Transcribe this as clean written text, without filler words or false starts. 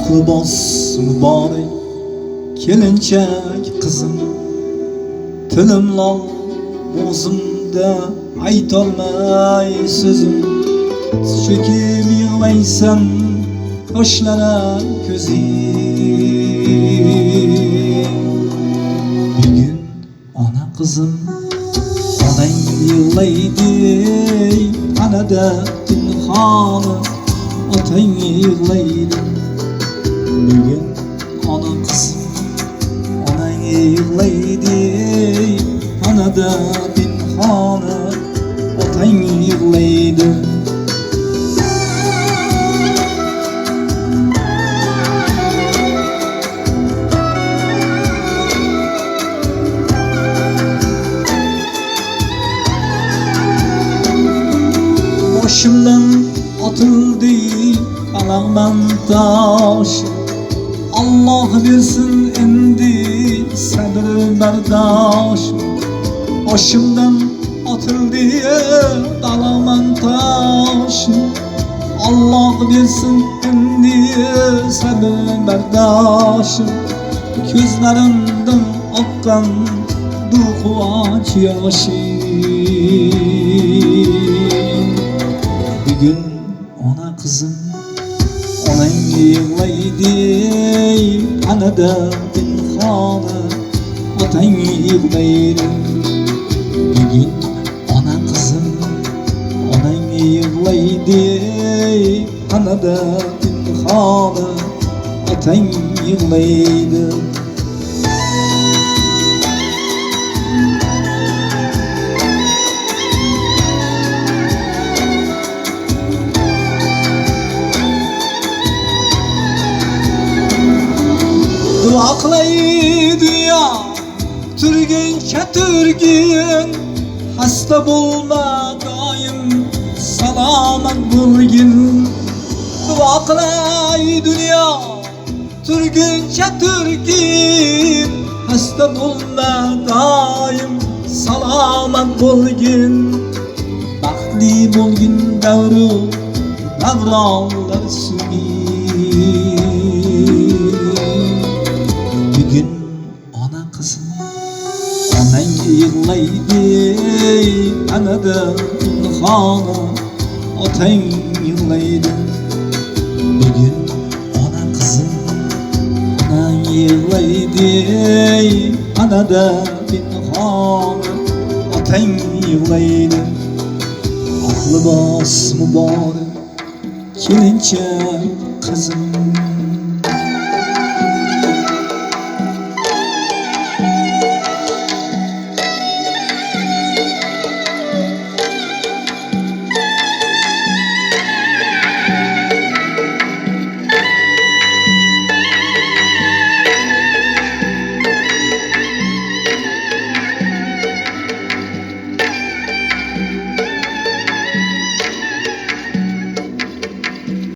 Libos mübarek kelinchak qizim, tilim lol bo'zimda aytolmay so'zim. Cho'kib yig'laysan yoshlarar ko'zing. Bugun ona qizim, onang yig'laydi, anada pinhona otang yig'laydi. Bugun ona qizim, onang yig'laydi, anada pinhona otang yig'laydi. Boshimdan otildi alaqman tosh, Allah versin endi sabr bardosh. Boshimdan otildi alaqman tosh, Allah versin endi sabr bardosh. Ko'zlarimdan oqqan bu quvonch yoshi. Bugun ona qizim, onang yig'laydi, anada pinhona otang yig'laydi. Bugun ona qizim, onang yig'laydi, anada pinhona otang yig'laydi. Dua qilay dunyo turguncha turgin, hasta bo'lma doim salomat bo'lgin. Dua qilay dunyo turguncha turgin, hasta bo'lma doim salomat bo'lgin. Baxtli bo'lgin davru davronlar sugin. Bugun ona qizim, onang yig'laydi, anada pinhona otang yig'laydi. Bugun ona qizim, onang yig'laydi, anada pinhona otang yig'laydi. Libos muborak kelinchak qizim.